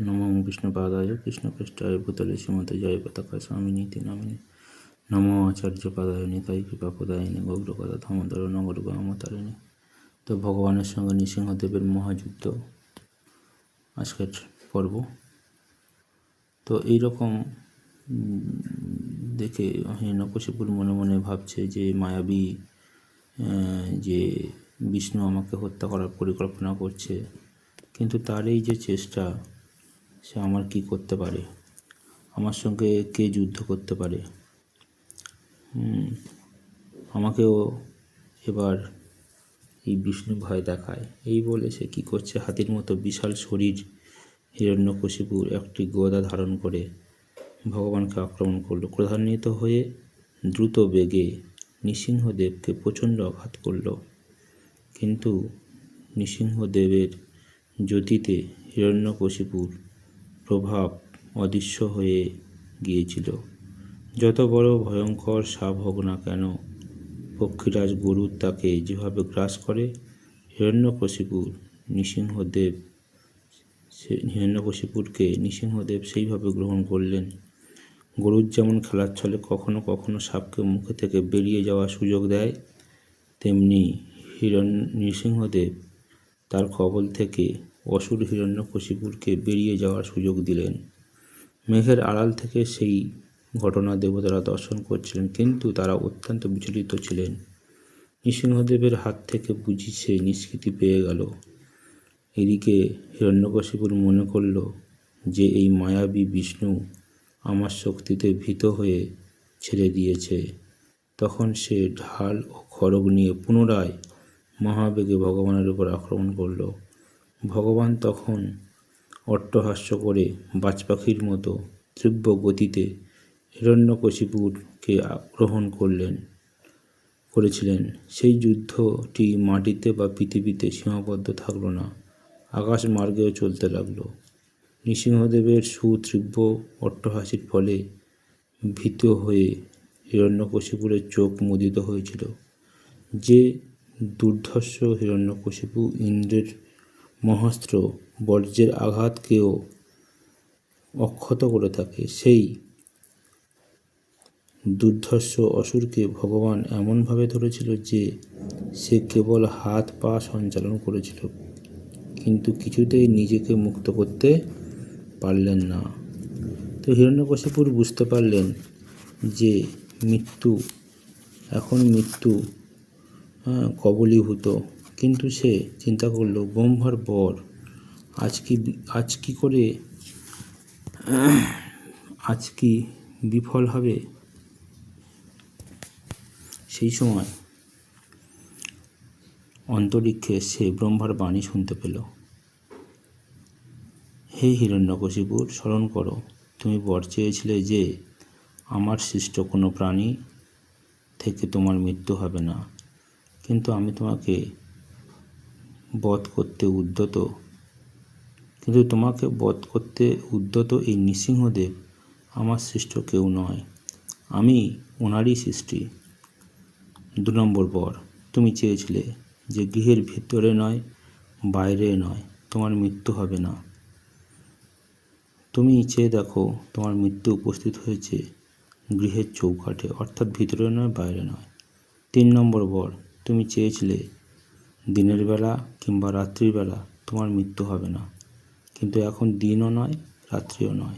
নমো বিষ্ণুপাদায় কৃষ্ণপৃষ্ঠায় ভূতলে শ্রীমতে জয় পতাকা স্বামিনীতি নামিনী নমো আচার্যপাদায় নিতাই কৃপাপদায়িনী গৌরপদা দামোদর নগর গ্রামতারিণী। তো ভগবানের সঙ্গে নৃসিংহদেবের মহাযুদ্ধ আজকের পর্ব। তো এইরকম দেখে হিরণ্যকশিপুর মনে মনে ভাবছে যে মায়াবী যে বিষ্ণু আমাকে হত্যা করার পরিকল্পনা করছে, কিন্তু তার এই যে চেষ্টা, সে আমার কি করতে পারে, আমার সঙ্গে কে যুদ্ধ করতে পারে, আমাকেও এবার এই বিষ্ণু ভয় দেখায়। এই বলে সে কী করছে, হাতির মতো বিশাল শরীর হিরণ্যকশিপুর একটি গদা ধারণ করে ভগবানকে আক্রমণ করল। ক্রোধান্বিত হয়ে দ্রুত বেগে নৃসিংহদেবকে প্রচণ্ড আঘাত করল, কিন্তু নৃসিংহদেবের জ্যোতিতে হিরণ্যকশিপুর প্রভাব অদৃশ্য হয়ে গিয়েছিল। যত বড় ভয়ঙ্কর সাপ হোক না কেন, পক্ষীরাজ গরুর তাকে যেভাবে গ্রাস করে, হিরণ্যকশিপুরকে নৃসিংহদেব সেইভাবে গ্রহণ করলেন। গরুর যেমন খেলার ছলে কখনো কখনো সাপকে মুখে থেকে বেরিয়ে যাওয়ার সুযোগ দেয়, তেমনি নৃসিংহদেব তার কবল থেকে অসুর হিরণ্যকশিপুরকে বেরিয়ে যাওয়ার সুযোগ দিলেন। মেঘের আড়াল থেকে সেই ঘটনা দেবতারা দর্শন করছিলেন, কিন্তু তারা অত্যন্ত বিচলিত ছিলেন। নৃসিংহদেবের হাত থেকে বুঝি সে নিষ্কৃতি পেয়ে গেল। এদিকে হিরণ্যকশিপুর মনে করল যে এই মায়াবী বিষ্ণু আমার শক্তিতে ভীত হয়ে ছেড়ে দিয়েছে। তখন সে ঢাল ও খড়গ নিয়ে পুনরায় মহাবেগে ভগবানের উপর আক্রমণ করল। ভগবান তখন অট্টহাস্য করে বাজপাখির মতো তীব্র গতিতে হিরণ্যকশিপুরকে আক্রমণ করেছিলেন। সেই যুদ্ধটি মাটিতে বা পৃথিবীতে সীমাবদ্ধ থাকল না, আকাশ মার্গেও চলতে লাগল। নৃসিংহদেবের সুতীব্র অট্টহাসির ফলে ভীত হয়ে হিরণ্যকশিপুরের চোখ মুদিত হয়েছিল। যে দুর্ধর্ষ হিরণ্যকশিপু ইন্দ্রের মহাস্ত্র বজ্রের আঘাতকেও অক্ষত করে থাকে, সেই দুর্ধর্ষ অসুরকে ভগবান এমনভাবে ধরেছিল যে সে কেবল হাত পা সঞ্চালন করেছিল, কিন্তু কিছুতেই নিজেকে মুক্ত করতে পারলেন না। তো হিরণ্যকশিপুর বুঝতে পারলেন যে মৃত্যু কবলীভূত, কিন্তু সে চিন্তা করল, ব্রহ্মার বর আজ কি বিফল হবে। সেই সময় অন্তরিক্ষে সে ব্রহ্মার বাণী শুনতে পেল। হে হিরণ্যকশিপুর, স্মরণ করো, তুমি বর চেয়েছিলে যে আমার সৃষ্ট কোনো প্রাণী থেকে তোমার মৃত্যু হবে না, কিন্তু আমি তোমাকে বধ করতে উদ্যত এই নৃসিংহদেব আমার সৃষ্ট কেউ নয়, আমি ওনারই সৃষ্টি। 2 নম্বর বর, তুমি চেয়েছিলে যে গৃহের ভিতরে নয় বাইরে নয় তোমার মৃত্যু হবে না। তুমি চেয়ে দেখো, তোমার মৃত্যু উপস্থিত হয়েছে গৃহের চৌকাঠে, অর্থাৎ ভিতরে নয় বাইরে নয়। 3 নম্বর বর, তুমি চেয়েছিলে দিনের বেলা কিংবা রাত্রির বেলা তোমার মৃত্যু হবে না, কিন্তু এখন দিনও নয় রাত্রিও নয়,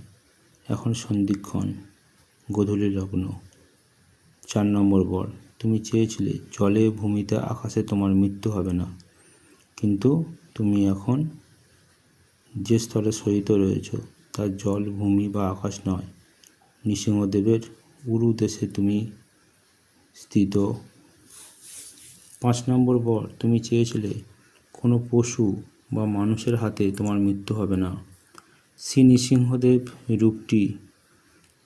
এখন সন্ধিক্ষণ, গোধূলি লগ্ন। 4 নম্বর বর, তুমি চেয়েছিলে জলে ভূমিতে আকাশে তোমার মৃত্যু হবে না, কিন্তু তুমি এখন যে স্থলে শয়িত রয়েছ তার জল, ভূমি বা আকাশ নয়, নৃসিংহদেবের উরু দেশে তুমি স্থিত। 5 নম্বর বর, তুমি চেয়েছিলে কোনো পশু বা মানুষের হাতে তোমার মৃত্যু হবে না। শ্রী নৃসিংহদেব রূপটি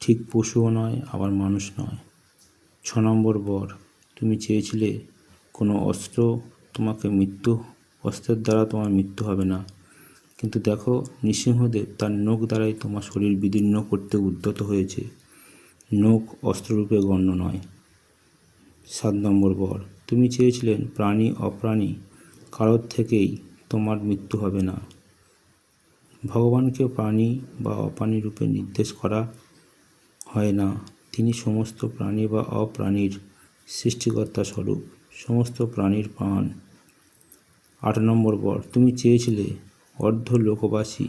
ঠিক পশুও নয় আবার মানুষ নয়। 6 নম্বর বর, তুমি চেয়েছিলে কোনো অস্ত্রের দ্বারা তোমার মৃত্যু হবে না, কিন্তু দেখো নৃসিংহদেব তার নখ দ্বারাই তোমার শরীর বিদীর্ণ করতে উদ্যত হয়েছে, নখ অস্ত্ররূপে গণ্য নয়। 7 নম্বর বর, তুমি চেয়েছিলেন প্রাণী অপ্রাণী কারোর থেকেই তোমার মৃত্যু হবে না, ভগবানকে প্রাণী বা অপ্রাণী রূপে নির্দেশ করা হয় না। তিনি সমস্ত প্রাণী বা অপ্রাণীর সৃষ্টিকর্তা স্বরূপ, সমস্ত প্রাণীর প্রাণ। 8 নম্বর বর, তুমি চেয়েছিলে অর্ধলোকবাসী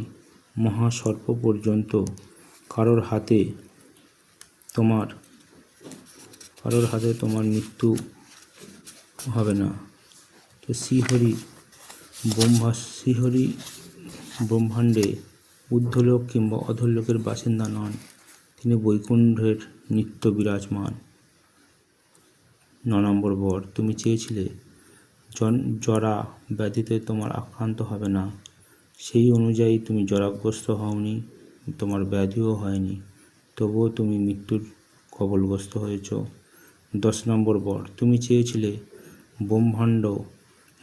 মহাসর্প পর্যন্ত কারোর হাতে তোমার মৃত্যু হবে না। তো শ্রীহরি ব্রহ্মাণ্ডে ঊর্ধ্বলোক কিংবা অধোলোকের বাসিন্দা নন, তিনি বৈকুণ্ঠের নিত্য বিরাজমান। 9 নম্বর বর, তুমি চেয়েছিলে জরা ব্যাধিতে তোমার আক্রান্ত হবে না, সেই অনুযায়ী তুমি জরাগ্রস্ত হওনি, তোমার ব্যাধিও হয়নি, তবুও তুমি মৃত্যুর কবলগ্রস্ত হয়েছ। 10 নম্বর বর, তুমি চেয়েছিলে ব্রহ্মাণ্ড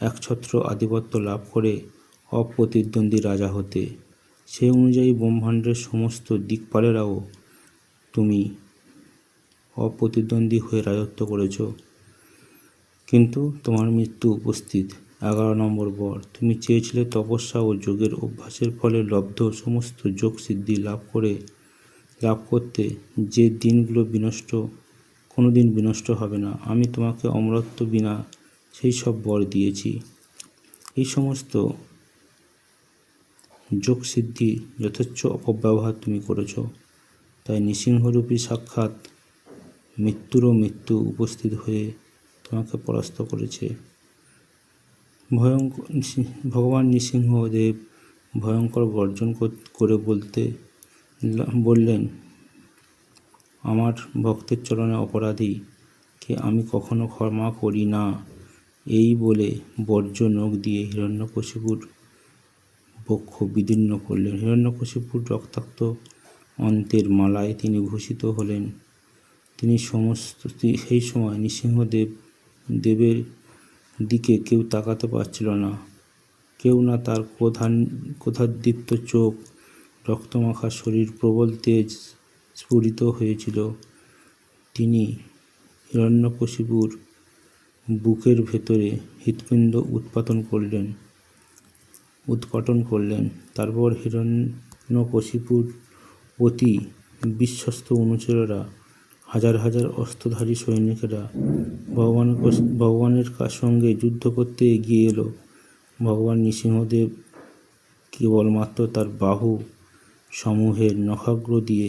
একছত্র আধিপত্য লাভ করে অপ্রতিদ্বন্দ্বী রাজা হতে, সেই অনুযায়ী ব্রহ্মাণ্ডের সমস্ত দিকপালেরাও তুমি অপ্রতিদ্বন্দ্বী হয়ে রাজত্ব করেছ, কিন্তু তোমার মৃত্যু উপস্থিত। 11 নম্বর বর, তুমি চেয়েছিলে তপস্যা ও যোগের অভ্যাসের ফলে লব্ধ সমস্ত যোগ সিদ্ধি লাভ করতে, যে দিনগুলো কোনো দিন বিনষ্ট হবে না। আমি তোমাকে অমরত্ব বিনা সেই সব বর দিয়েছি। এই সমস্ত যোগ সিদ্ধি যথেচ্ছ অপব্যবহার তুমি করেছ, তাই নৃসিংহরূপী সাক্ষাৎ মৃত্যুরও মৃত্যু উপস্থিত হয়ে তোমাকে পরাস্ত করেছে। ভগবান নৃসিংহদেব ভয়ঙ্কর গর্জন করে বললেন, আমার ভক্তের চরণে অপরাধীকে আমি কখনো ক্ষমা করি না। এই বলে বজ্র নখ দিয়ে হিরণ্যকশিপুর বক্ষ বিদীর্ণ করলেন। হিরণ্যকশিপুর রক্তাক্ত অন্তের মালায় তিনি ভূষিত হলেন। সেই সময় নৃসিংহদেবের দিকে কেউ তাকাতে পারছিল না, কেউ না। তার ক্রোধাদীপ্ত চোখ, রক্তমাখা শরীর, প্রবল তেজ স্ফুরিত হয়েছিল। তিনি হিরণ্যকশিপুর বুকের ভেতরে হৃৎপিণ্ড উৎপাটন করলেন। তারপর হিরণ্যকশিপুর অতি বিশ্বস্ত অনুচরেরা, হাজার হাজার অস্ত্রধারী সৈনিকেরা ভগবানের সঙ্গে যুদ্ধ করতে এগিয়ে এলো। ভগবান নৃসিংহদেব কেবলমাত্র তার বাহু সমূহের নখাগ্র দিয়ে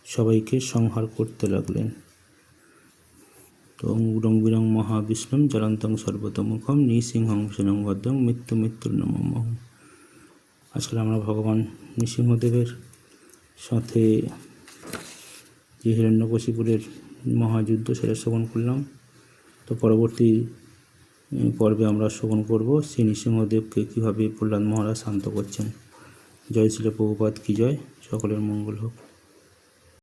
সবাইকে সংহার করতে লাগলেন। তো রং বিরং মহাবিষ্ণুম জ্বলন্তং সর্বতোমুখম নৃসিংহং ভীষণং ভদ্রং মৃত্যুর নমঃ। আসলে আমরা ভগবান নৃসিংহদেবের সাথে যে হিরণ্যকশিপুরের মহাযুদ্ধ সেটা শ্রবণ করলাম। তো পরবর্তী পর্বে আমরা শ্রবণ করব শ্রী নৃসিংহদেবকে কীভাবে প্রহ্লাদ মহারাজ শান্ত করছেন। জয় শ্রীল প্রভুপাদ কি জয়। সকলের মঙ্গল হোক।